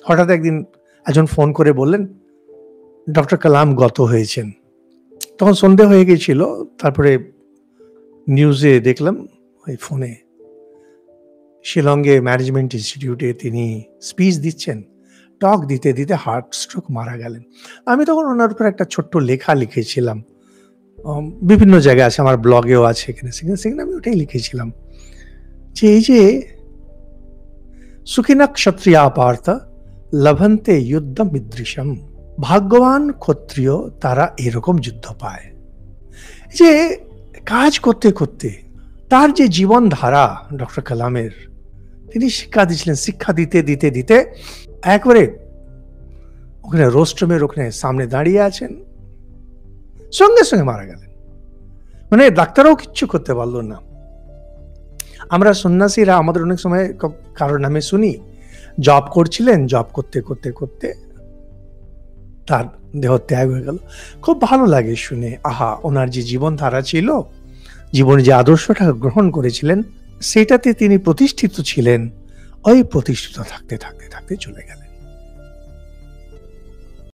হঠাৎ একদিন একজন ফোন করে বললেন, ডক্টর কালাম গত হয়েছেন। তখন সন্ধে হয়ে গিয়েছিল। তারপরে নিউজে দেখলাম, ওই ফোনে, শিলংয়ে ম্যানেজমেন্ট ইনস্টিটিউটে তিনি স্পিচ দিচ্ছেন। টক দিতে দিতে হার্ট স্ট্রোক মারা গেলেন। আমি তখন ওনার উপর একটা ছোট্ট লেখা লিখেছিলাম। বিভিন্ন জায়গায় আছে, আমার ব্লগেও আছে, এখানে সেখানে আমি ওটাই লিখেছিলাম যে এই যে সুখিনা ক্ষত্রিয়া পার্থ লভন্তে যুদ্ধম ইদৃশম, ভাগ্যবান ক্ষত্রিয় তারা এরকম যুদ্ধ পায়। যে কাজ করতে করতে তার যে জীবন ধারা ডক্টর কালামের, তিনি শিক্ষা দিয়েছিলেন, শিক্ষা দিতে দিতে দিতে একবারে ওখানে রোস্ট্রুমের ওখানে সামনে দাঁড়িয়ে আছেন, সঙ্গে সঙ্গে মারা গেলেন। মানে ডাক্তারও কিচ্ছু করতে পারলো না। আমরা সন্ন্যাসীরা আমাদের অনেক সময় কারোর নামে শুনি জব করছিলেন, জব করতে করতে করতে তার দেহ ত্যাগ হয়ে গেল। খুব ভালো লাগে শুনে, আহা, ওনার যে জীবন ধারা ছিল, জীবনে যে আদর্শটা গ্রহণ করেছিলেন, সেটাতে তিনি প্রতিষ্ঠিত ছিলেন, ওই প্রতিষ্ঠিত থাকতে থাকতে থাকতে চলে গেলেন।